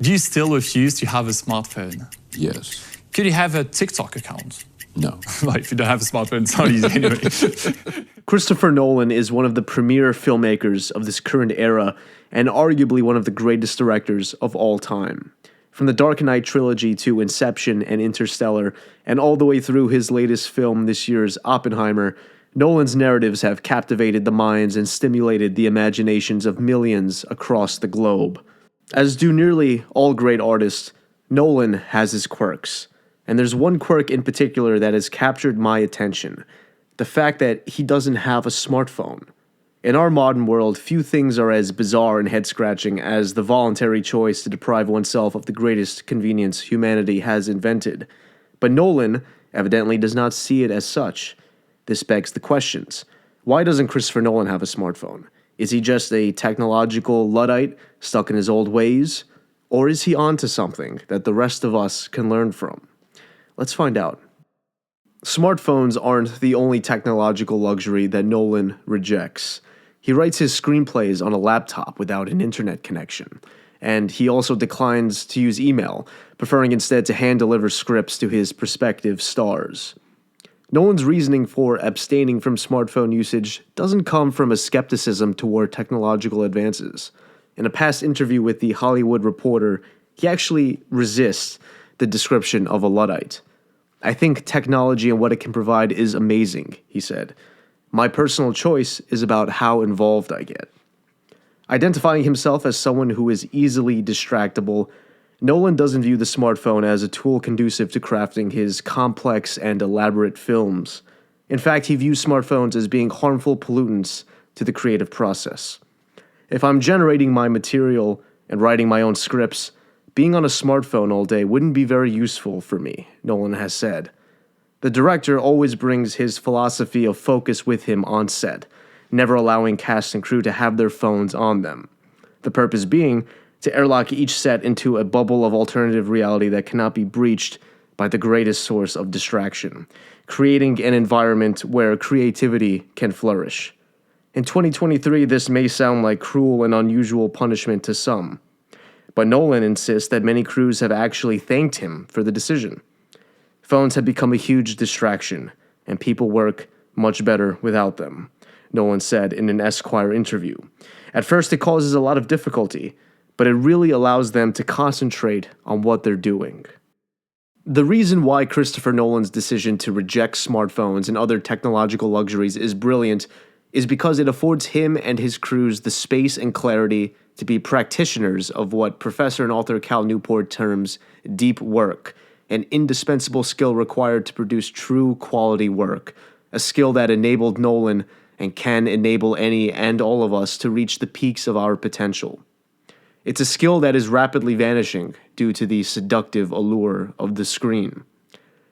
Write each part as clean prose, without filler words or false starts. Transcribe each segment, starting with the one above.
Do you still refuse to have a smartphone? Yes. Could you have a TikTok account? No. Well, if you don't have a smartphone, it's not easy anyway. Christopher Nolan is one of the premier filmmakers of this current era and arguably one of the greatest directors of all time. From the Dark Knight trilogy to Inception and Interstellar, and all the way through his latest film this year's Oppenheimer, Nolan's narratives have captivated the minds and stimulated the imaginations of millions across the globe. As do nearly all great artists, Nolan has his quirks. And there's one quirk in particular that has captured my attention: the fact that he doesn't have a smartphone. In our modern world, few things are as bizarre and head-scratching as the voluntary choice to deprive oneself of the greatest convenience humanity has invented. But Nolan evidently does not see it as such. This begs the questions. Why doesn't Christopher Nolan have a smartphone? Is he just a technological Luddite stuck in his old ways? Or is he onto something that the rest of us can learn from? Let's find out. Smartphones aren't the only technological luxury that Nolan rejects. He writes his screenplays on a laptop without an internet connection, and he also declines to use email, preferring instead to hand-deliver scripts to his prospective stars. Nolan's reasoning for abstaining from smartphone usage doesn't come from a skepticism toward technological advances. In a past interview with The Hollywood Reporter, he actually resists the description of a Luddite. "I think technology and what it can provide is amazing," he said. "My personal choice is about how involved I get." Identifying himself as someone who is easily distractible, Nolan doesn't view the smartphone as a tool conducive to crafting his complex and elaborate films. In fact, he views smartphones as being harmful pollutants to the creative process. "If I'm generating my material and writing my own scripts, being on a smartphone all day wouldn't be very useful for me," Nolan has said. The director always brings his philosophy of focus with him on set, never allowing cast and crew to have their phones on them. The purpose being to airlock each set into a bubble of alternative reality that cannot be breached by the greatest source of distraction, creating an environment where creativity can flourish. In 2023, this may sound like cruel and unusual punishment to some, but Nolan insists that many crews have actually thanked him for the decision. "Phones have become a huge distraction, and people work much better without them," Nolan said in an Esquire interview. "At first it causes a lot of difficulty, but it really allows them to concentrate on what they're doing." The reason why Christopher Nolan's decision to reject smartphones and other technological luxuries is brilliant is because it affords him and his crews the space and clarity to be practitioners of what professor and author Cal Newport terms deep work, an indispensable skill required to produce true quality work, a skill that enabled Nolan and can enable any and all of us to reach the peaks of our potential. It's a skill that is rapidly vanishing due to the seductive allure of the screen.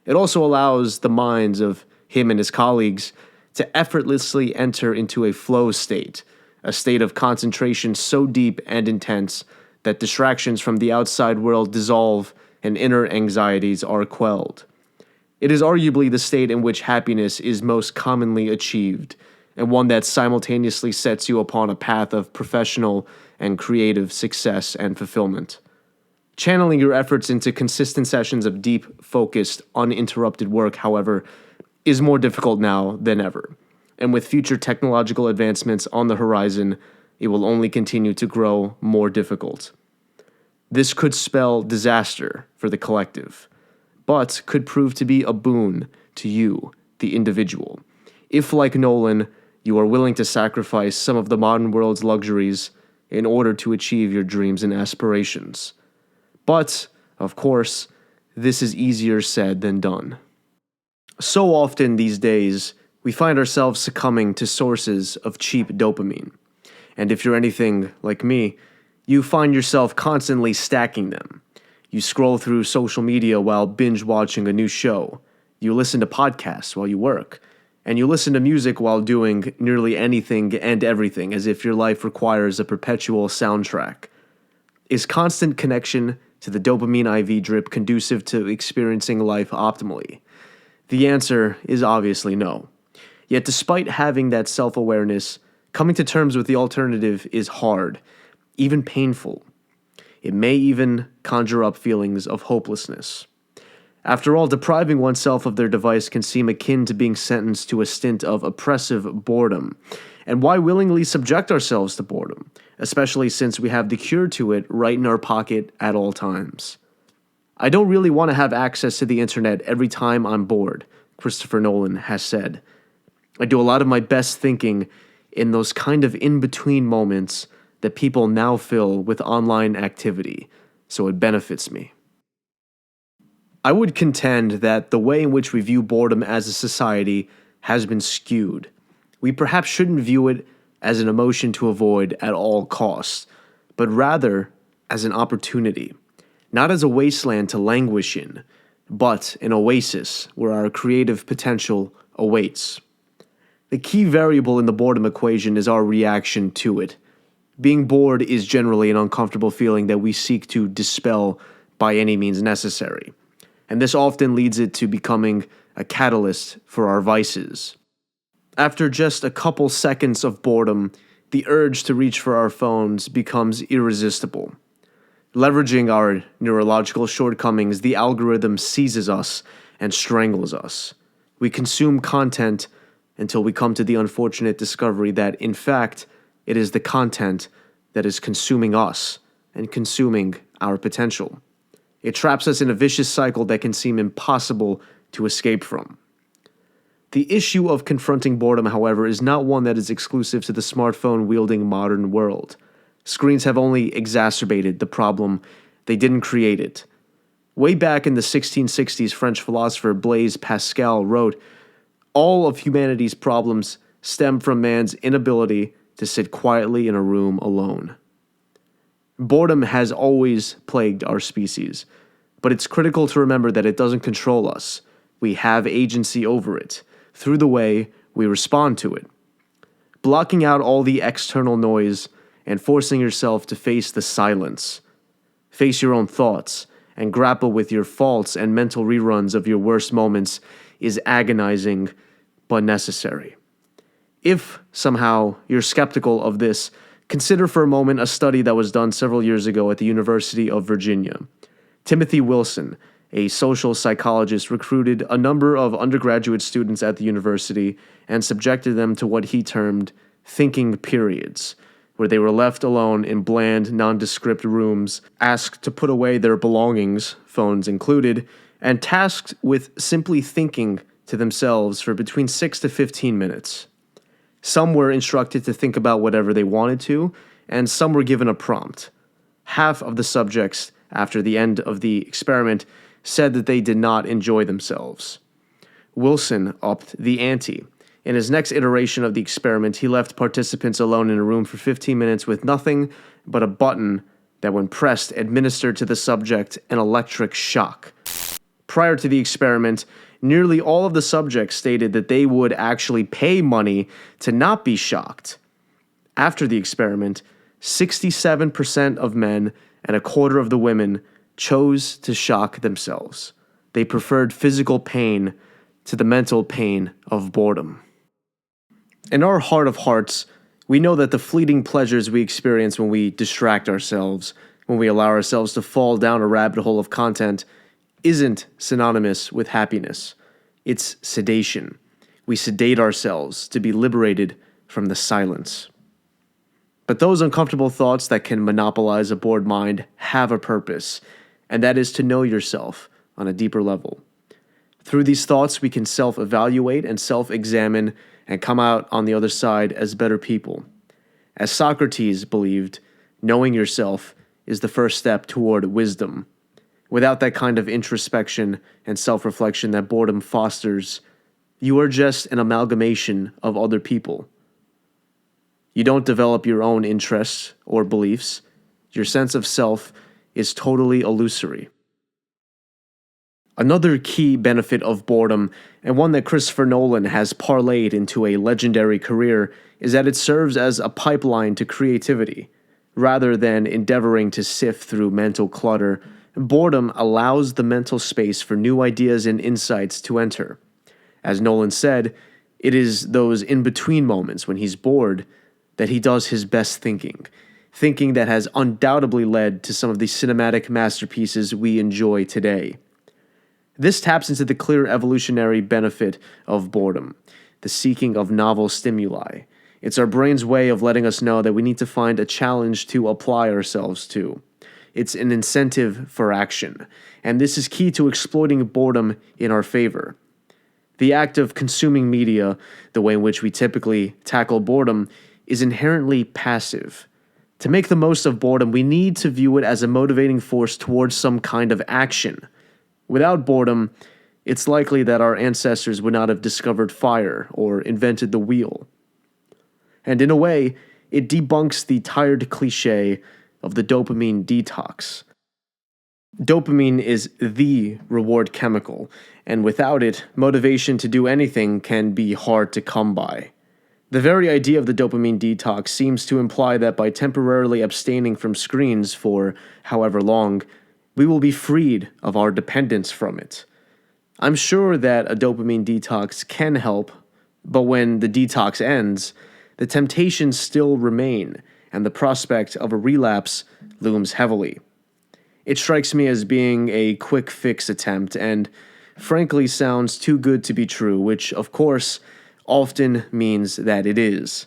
It also allows the minds of him and his colleagues to effortlessly enter into a flow state, a state of concentration so deep and intense that distractions from the outside world dissolve and inner anxieties are quelled. It is arguably the state in which happiness is most commonly achieved, and one that simultaneously sets you upon a path of professional and creative success and fulfillment. Channeling your efforts into consistent sessions of deep, focused, uninterrupted work, however, is more difficult now than ever. And with future technological advancements on the horizon, it will only continue to grow more difficult. This could spell disaster for the collective, but could prove to be a boon to you, the individual, if, like Nolan, you are willing to sacrifice some of the modern world's luxuries in order to achieve your dreams and aspirations. But, of course, this is easier said than done. So often these days, we find ourselves succumbing to sources of cheap dopamine. And if you're anything like me, you find yourself constantly stacking them. You scroll through social media while binge-watching a new show. You listen to podcasts while you work. And you listen to music while doing nearly anything and everything, as if your life requires a perpetual soundtrack. Is constant connection to the dopamine IV drip conducive to experiencing life optimally? The answer is obviously no. Yet despite having that self-awareness, coming to terms with the alternative is hard, even painful. It may even conjure up feelings of hopelessness. After all, depriving oneself of their device can seem akin to being sentenced to a stint of oppressive boredom. And why willingly subject ourselves to boredom, especially since we have the cure to it right in our pocket at all times? I don't really want to have access to the internet every time I'm bored, Christopher Nolan has said. I do a lot of my best thinking in those kind of in-between moments that people now fill with online activity, so it benefits me. I would contend that the way in which we view boredom as a society has been skewed. We perhaps shouldn't view it as an emotion to avoid at all costs, but rather as an opportunity, not as a wasteland to languish in, but an oasis where our creative potential awaits. The key variable in the boredom equation is our reaction to it. Being bored is generally an uncomfortable feeling that we seek to dispel by any means necessary, and this often leads it to becoming a catalyst for our vices. After just a couple seconds of boredom, the urge to reach for our phones becomes irresistible. Leveraging our neurological shortcomings, the algorithm seizes us and strangles us. We consume content until we come to the unfortunate discovery that, in fact, it is the content that is consuming us and consuming our potential. It traps us in a vicious cycle that can seem impossible to escape from. The issue of confronting boredom, however, is not one that is exclusive to the smartphone-wielding modern world. Screens have only exacerbated the problem. They didn't create it. Way back in the 1660s, French philosopher Blaise Pascal wrote, "All of humanity's problems stem from man's inability to sit quietly in a room alone." Boredom has always plagued our species, but it's critical to remember that it doesn't control us. We have agency over it, through the way we respond to it. Blocking out all the external noise and forcing yourself to face the silence. Face your own thoughts and grapple with your faults and mental reruns of your worst moments is agonizing but necessary. If somehow you're skeptical of this, consider for a moment a study that was done several years ago at the University of Virginia. Timothy Wilson, a social psychologist, recruited a number of undergraduate students at the university and subjected them to what he termed thinking periods, where they were left alone in bland, nondescript rooms, asked to put away their belongings, phones included, and tasked with simply thinking to themselves for between 6 to 15 minutes. Some were instructed to think about whatever they wanted to, and some were given a prompt. Half of the subjects, after the end of the experiment, said that they did not enjoy themselves. Wilson upped the ante. In his next iteration of the experiment, he left participants alone in a room for 15 minutes with nothing but a button that, when pressed, administered to the subject an electric shock. Prior to the experiment, nearly all of the subjects stated that they would actually pay money to not be shocked. After the experiment, 67% of men and a quarter of the women chose to shock themselves. They preferred physical pain to the mental pain of boredom. In our heart of hearts, we know that the fleeting pleasures we experience when we distract ourselves, when we allow ourselves to fall down a rabbit hole of content, isn't synonymous with happiness. It's sedation. We sedate ourselves to be liberated from the silence. But those uncomfortable thoughts that can monopolize a bored mind have a purpose, and that is to know yourself on a deeper level. Through these thoughts, we can self-evaluate and self-examine and come out on the other side as better people. As Socrates believed, knowing yourself is the first step toward wisdom. Without that kind of introspection and self-reflection that boredom fosters, you are just an amalgamation of other people. You don't develop your own interests or beliefs. Your sense of self is totally illusory. Another key benefit of boredom, and one that Christopher Nolan has parlayed into a legendary career, is that it serves as a pipeline to creativity. Rather than endeavoring to sift through mental clutter, boredom allows the mental space for new ideas and insights to enter. As Nolan said, it is those in-between moments when he's bored that he does his best thinking. thinking that has undoubtedly led to some of the cinematic masterpieces we enjoy today. This taps into the clear evolutionary benefit of boredom, the seeking of novel stimuli. It's our brain's way of letting us know that we need to find a challenge to apply ourselves to. It's an incentive for action, and this is key to exploiting boredom in our favor. The act of consuming media, the way in which we typically tackle boredom, is inherently passive. To make the most of boredom, we need to view it as a motivating force towards some kind of action. Without boredom, it's likely that our ancestors would not have discovered fire or invented the wheel. And in a way, it debunks the tired cliche of the dopamine detox. Dopamine is the reward chemical, and without it, motivation to do anything can be hard to come by. The very idea of the dopamine detox seems to imply that by temporarily abstaining from screens for however long, we will be freed of our dependence from it. I'm sure that a dopamine detox can help, but when the detox ends, the temptations still remain, and the prospect of a relapse looms heavily. It strikes me as being a quick fix attempt, and frankly sounds too good to be true, which, of course, often means that it is.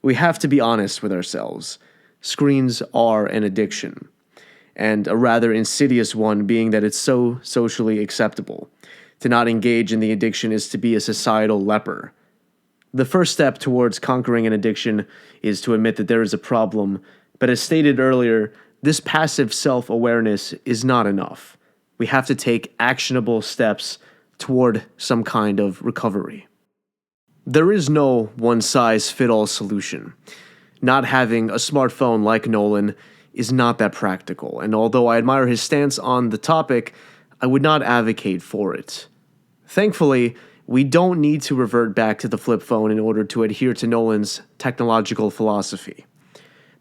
We have to be honest with ourselves. Screens are an addiction, and a rather insidious one, being that it's so socially acceptable. To not engage in the addiction is to be a societal leper. The first step towards conquering an addiction is to admit that there is a problem, but as stated earlier, this passive self-awareness is not enough. We have to take actionable steps toward some kind of recovery. There is no one-size-fits-all solution. Not having a smartphone like Nolan is not that practical, and although I admire his stance on the topic, I would not advocate for it. Thankfully, we don't need to revert back to the flip phone in order to adhere to Nolan's technological philosophy.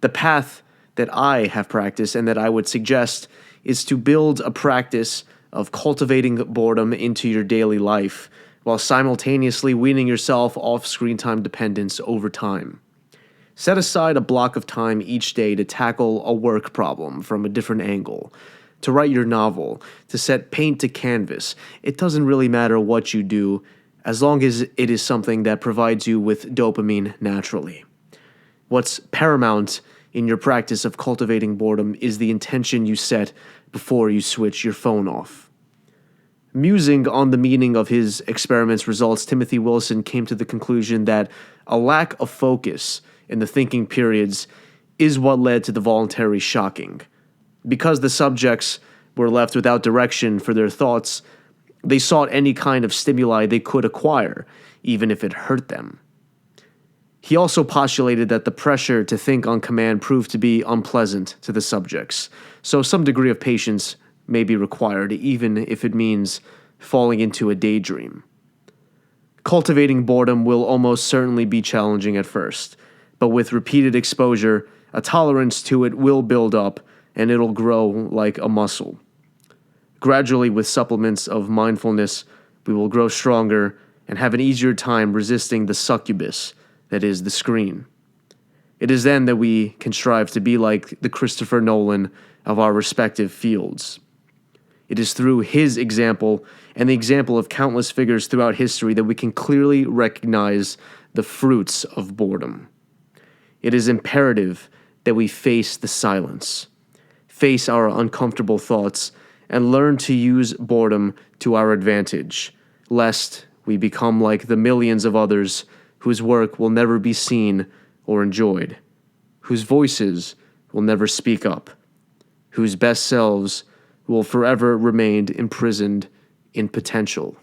The path that I have practiced and that I would suggest is to build a practice of cultivating boredom into your daily life while simultaneously weaning yourself off screen time dependence over time. Set aside a block of time each day to tackle a work problem from a different angle, to write your novel, to set paint to canvas. It doesn't really matter what you do, as long as it is something that provides you with dopamine naturally. What's paramount in your practice of cultivating boredom is the intention you set before you switch your phone off. Musing on the meaning of his experiment's results, Timothy Wilson came to the conclusion that a lack of focus in the thinking periods is what led to the voluntary shocking. Because the subjects were left without direction for their thoughts, they sought any kind of stimuli they could acquire, even if it hurt them. He also postulated that the pressure to think on command proved to be unpleasant to the subjects, so some degree of patience may be required, even if it means falling into a daydream. Cultivating boredom will almost certainly be challenging at first, but with repeated exposure, a tolerance to it will build up, and it'll grow like a muscle. Gradually, with supplements of mindfulness, we will grow stronger and have an easier time resisting the succubus that is the screen. It is then that we can strive to be like the Christopher Nolan of our respective fields. It is through his example and the example of countless figures throughout history that we can clearly recognize the fruits of boredom. It is imperative that we face the silence, face our uncomfortable thoughts, and learn to use boredom to our advantage, lest we become like the millions of others whose work will never be seen or enjoyed, whose voices will never speak up, whose best selves will forever remain imprisoned in potential.